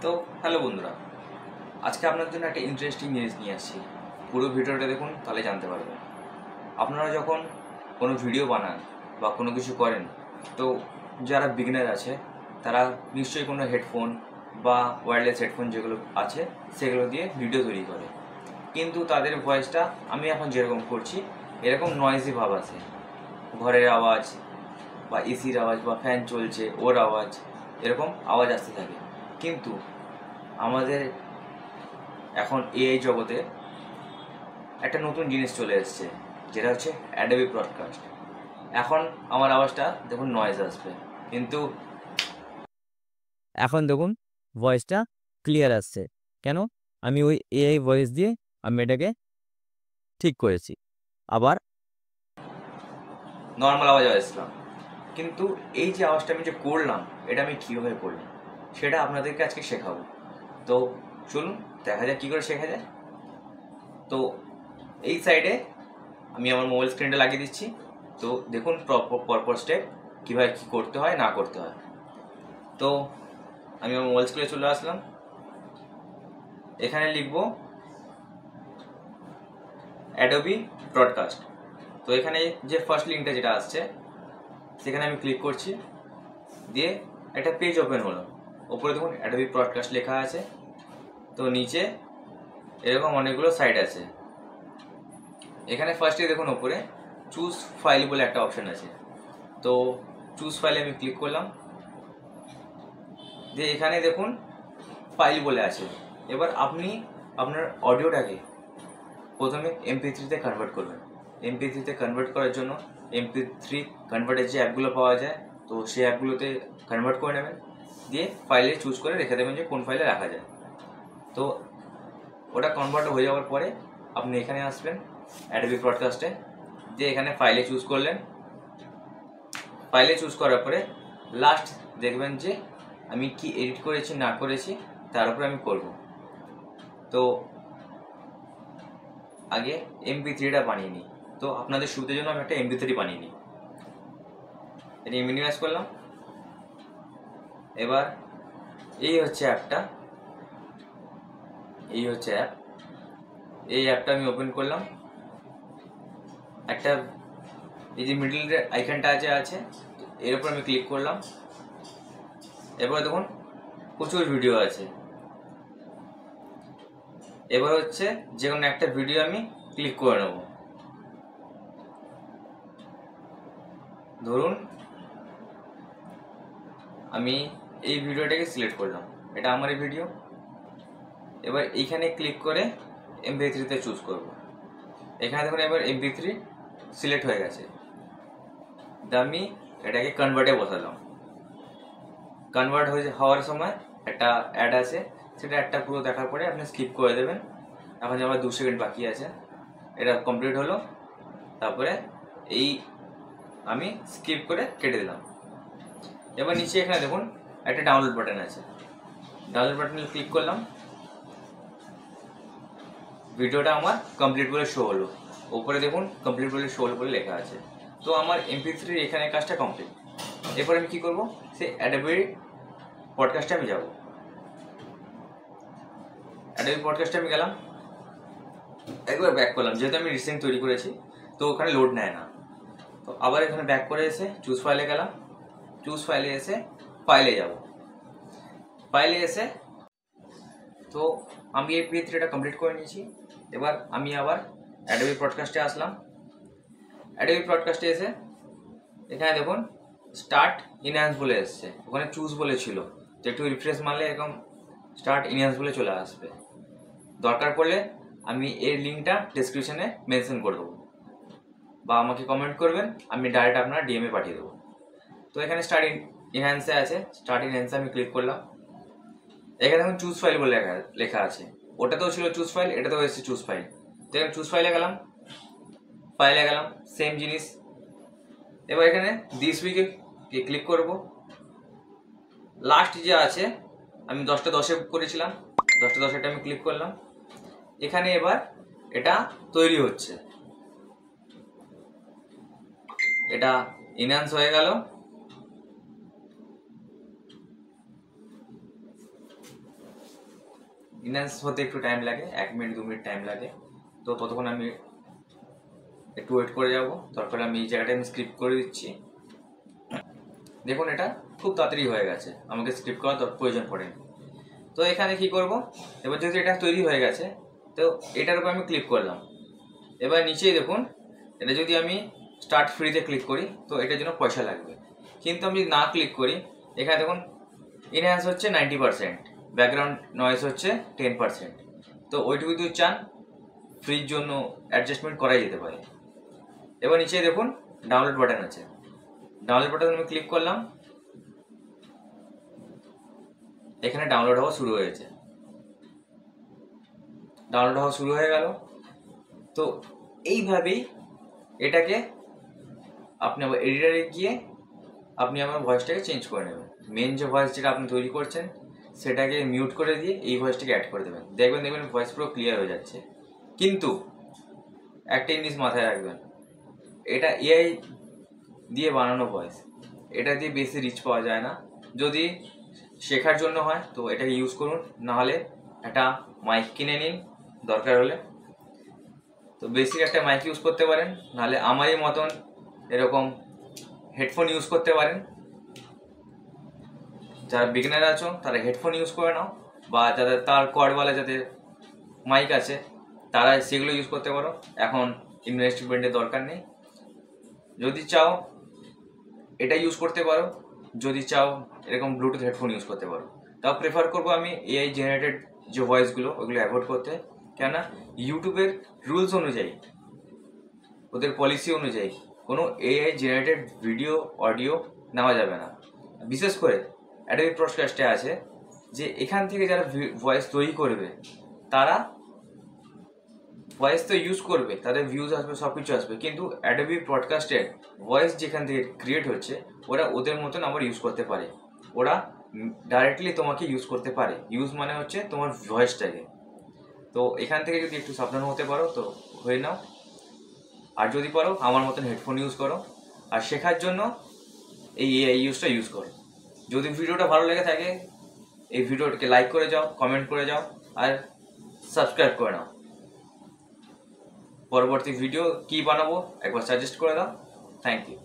তো হ্যালো বন্ধুরা, আজকে আপনাদের জন্য একটা ইন্টারেস্টিং জিনিস নিয়ে আসছি। পুরো ভিডিওটা দেখুন, তাহলে জানতে পারবেন। আপনারা যখন কোনো ভিডিও বানান বা কোনো কিছু করেন, তো যারা বিগিনার আছে তারা নিশ্চয়ই কোনো হেডফোন বা ওয়্যারলেস হেডফোন যেগুলো আছে সেগুলো দিয়ে ভিডিও তৈরি করে। কিন্তু তাদের ভয়েসটা আমি এখন যেরকম করছি এরকম নয়েজি ভাব আছে। ঘরের আওয়াজ বা এসির আওয়াজ বা ফ্যান চলছে ওর আওয়াজ, এরকম আওয়াজ আসতে থাকে। কিন্তু আমাদের এখন এআই জগতে একটা নতুন জিনিস চলে এসেছে, যেটা হচ্ছে অ্যাডোবি ব্রডকাস্ট। এখন আমার আওয়াজটা দেখুন নয়েজ আসবে, কিন্তু এখন দেখুন ভয়েসটা ক্লিয়ার আসছে। কেন? আমি ওই এআই ভয়েস দিয়ে আমি এটাকে ঠিক করেছি। আবার নর্মাল আওয়াজ আসলাম। কিন্তু এই যে আওয়াজটা আমি যে করলাম, এটা আমি কীভাবে করলাম সেটা আপনাদেরকে আজকে শেখাবো। তো চলুন দেখা যাক কী করে শেখা যায়। তো এই সাইডে আমি আমার মোবাইল স্ক্রিনটা লাগিয়ে দিচ্ছি। তো দেখুন পরপর স্টেপ কীভাবে কী করতে হয় না করতে হয়। তো আমি আমার মোবাইল স্ক্রিনে চলে আসলাম। এখানে লিখবো অ্যাডোবি ব্রডকাস্ট। তো এখানে যে ফার্স্ট লিঙ্কটা যেটা আসছে সেখানে আমি ক্লিক করছি, দিয়ে একটা পেজ ওপেন হলো। ওপরে দেখুন অ্যাডোবি ব্রডকাস্ট লেখা আছে। তো নিচে এরকম অনেকগুলো সাইট আছে। এখানে ফার্স্টে দেখুন ওপরে চুজ ফাইল বলে একটা অপশান আছে। তো চুজ ফাইলে আমি ক্লিক করলাম, দিয়ে এখানে দেখুন ফাইল বলে আছে। এবার আপনি আপনার অডিওটাকে প্রথমে MP3-তে কনভার্ট করবেন। MP3-তে কনভার্ট করার জন্য MP3 কনভার্টের যে অ্যাপগুলো পাওয়া যায়, তো সেই অ্যাপগুলোতে কনভার্ট করে নেবেন, দিয়ে ফাইলে চুজ করে রেখে দেবেন যে কোন ফাইলে রাখা যায়। তো ওটা কনভার্ট হয়ে যাওয়ার পরে আপনি এখানে আসবেন অ্যাডোবি ব্রডকাস্টে, দিয়ে এখানে ফাইলে চুজ করলেন। ফাইলে চুজ করার পরে লাস্ট দেখবেন যে আমি কি এডিট করেছি না করেছি তার উপরে আমি করব। তো আগে MP3টা বানিয়ে নিই। তো আপনাদের সুবিধার জন্য আমি একটা MP3 বানিয়ে নিই। এটা মিনিমাইজ করলাম। এবার এই হচ্ছে অ্যাপটা, এই হচ্ছে অ্যাপ। এই অ্যাপটা আমি ওপেন করলাম। একটা এই যে মিডলের আইকনটা আছে এর উপর আমি ক্লিক করলাম। এবার দেখুন প্রচুর ভিডিও আছে। এবার হচ্ছে যে কোনো একটা ভিডিও আমি ক্লিক করে নেব। ধরুন আমি এই ভিডিওটাকে সিলেক্ট করলাম, এটা আমারই ভিডিও। এবার এইখানে ক্লিক করে MP3-তে চুজ করব। এখানে দেখুন এবার MP3 সিলেক্ট হয়ে গেছে। আমি এটাকে কনভার্টে বসালাম। কনভার্ট হওয়ার সময় একটা অ্যাড আছে, সেটা অ্যাডটা পুরো দেখার পরে আপনি স্কিপ করে দেবেন। এখন আমার 2 সেকেন্ড বাকি আছে, এটা কমপ্লিট হলো। তারপরে এই আমি স্কিপ করে কেটে দিলাম। এবার নিচে এখানে দেখুন একটা ডাউনলোড বাটন আছে, ডাউনলোড বাটনে ক্লিক করলাম। ভিডিওটা আমার কমপ্লিট বলে শো হলো। ওপরে দেখুন কমপ্লিট বলে শো হলো বলে লেখা আছে। তো আমার MP3 এখানে কাজটা কমপ্লিট। এরপর আমি কী করবো, সেই অ্যাডোবি পডকাস্টে আমি যাব। অ্যাডোবি পডকাস্টে আমি গেলাম, একবার ব্যাক করলাম, যেহেতু আমি রিসেন্ট তৈরি করেছি তো ওখানে লোড নেয় না। তো আবার এখানে ব্যাক করে এসে চুজ ফাইলে গেলাম। চুজ ফাইলে এসে ফাইলে যাব। ফাইলে এসে তো আমি MP3টা কমপ্লিট করে নিয়েছি। এবার আমি আবার অ্যাডোবি পডকাস্টে আসলাম। অ্যাডোবি পডকাস্টে এসে এখানে দেখুন স্টার্ট ইনহ্যান্স বলে এসছে, ওখানে চুজ বলে ছিল, যে একটু রিফ্রেশ মারলে এরকম স্টার্ট ইনহ্যান্স বলে চলে আসবে। দরকার পড়লে আমি এর লিঙ্কটা ডেসক্রিপশনে মেনশন করে দেবো, বা আমাকে কমেন্ট করবেন, আমি ডাইরেক্ট আপনার DM-এ পাঠিয়ে দেবো। তো এখানে স্টার্ট ইনহ্যান্সে আছে, স্টার্ট ইনহ্যান্সে আমি ক্লিক করলাম। এখানে দেখুন চুজ ফাইল বলে লেখা আছে, ওটাতেও ছিল চুজ ফাইল, এটাতেও এসেছে চুজ ফাইল। তো এখানে চুজ ফাইলে গেলাম, ফাইলে গেলাম, সেম জিনিস। এবার এখানে দিস উইকে ক্লিক করব। লাস্ট যে আছে আমি 10টা 10-এ করেছিলাম, 10টা 10-এটা আমি ক্লিক করলাম। এখানে এবার এটা তৈরি হচ্ছে, এটা ইনহ্যান্স হয়ে গেল। ইনহ্যান্স হতে একটু টাইম লাগে, 1 মিনিট 2 মিনিট টাইম লাগে। তো ততক্ষণ আমি একটু ওয়েট করে যাব। তারপরে আমি এই জায়গাটা আমি স্ক্রিপ্ট করে দিচ্ছি। দেখুন এটা খুব তাড়াতাড়ি হয়ে গেছে, আমাকে স্ক্রিপ্ট করার প্রয়োজন পড়েনি। তো এখানে কি করব, এবার যেহেতু এটা তৈরি হয়ে গেছে তো এটার উপর আমি ক্লিক করলাম। এবার নিচেই দেখুন, এটা যদি আমি স্টার্ট ফ্রিতে ক্লিক করি তো এটার জন্য পয়সা লাগবে, কিন্তু আমি যদি না ক্লিক করি এখানে দেখুন ইনহ্যান্স হচ্ছে 90%, ব্যাকগ্রাউন্ড নয়েজ হচ্ছে 10%। তো ওইটুকু যদি চান ফ্রির জন্য অ্যাডজাস্টমেন্ট করাই যেতে পারে। এবার নিচে দেখুন ডাউনলোড বাটন আছে, ডাউনলোড বাটন আমি ক্লিক করলাম, এখানে ডাউনলোড হওয়া শুরু হয়েছে, ডাউনলোড হওয়া শুরু হয়ে গেল। তো এইভাবেই এটাকে আপনি আবার এডিটারে গিয়ে আপনি আমার ভয়েসটাকে চেঞ্জ করে নেবেন। মেন যে ভয়েস যেটা আপনি তৈরি করছেন সেটাকে মিউট করে দিয়ে এই ভয়েসটাকে অ্যাড করে দেবেন, দেখবেন ভয়েস পুরো ক্লিয়ার হয়ে যাচ্ছে। কিন্তু একটা জিনিস মাথায় রাখবেন, এটা এআই দিয়ে বানানো ভয়েস, এটা দিয়ে বেশি রিচ পাওয়া যায় না। যদি শেখার জন্য হয় তো এটাকে ইউজ করুন, নাহলে একটা মাইক কিনে নিন দরকার হলে। তো বেসিক একটা মাইক ইউজ করতে পারেন, নাহলে আমারই মতন এরকম হেডফোন ইউজ করতে পারেন। যারা বিগিনার আছো তারা হেডফোন ইউজ করে নাও, বা যাদের তার কর্ডওয়ালা যাদের মাইক আছে তারা সেগুলো ইউজ করতে পারো, এখন ইনভেস্টমেন্টের দরকার নেই। যদি চাও এটা ইউজ করতে পারো, যদি চাও এরকম ব্লুটুথ হেডফোন ইউজ করতে পারো। তাও প্রেফার করবো আমি এআই জেনারেটেড যে ভয়েসগুলো ওইগুলো অ্যাভয়েড করতে, কেননা ইউটিউবের রুলস অনুযায়ী, ওদের পলিসি অনুযায়ী কোনো এআই জেনারেটেড ভিডিও অডিও নেওয়া যাবে না। বিশেষ করে অ্যাডোবি পডকাস্টে আছে যে এখান থেকে যারা ভয়েস তৈরি করবে তারা ভয়েস তো ইউজ করবে, তাদের ভিউজ আসবে, সব কিছু আসবে, কিন্তু অ্যাডোবি পডকাস্টের ভয়েস যেখান থেকে ক্রিয়েট হচ্ছে ওরা ওদের মতন আবার ইউজ করতে পারে, ওরা ডাইরেক্টলি তোমাকে ইউজ করতে পারে। ইউজ মানে হচ্ছে তোমার ভয়েসটাকে। তো এখান থেকে যদি একটু সাবধান হতে পারো তো হয়ে নাও, আর যদি পারো আমার মতন হেডফোন ইউজ করো, আর শেখার জন্য এই এআই ইউজটা ইউজ করো। যদি ভিডিওটা ভালো লেগে থাকে এই ভিডিওটাকে লাইক করে যাও, কমেন্ট করে যাও, আর সাবস্ক্রাইব করে নাও। পরবর্তী ভিডিও কি বানাবো একবার সাজেস্ট করে দাও। Thank you.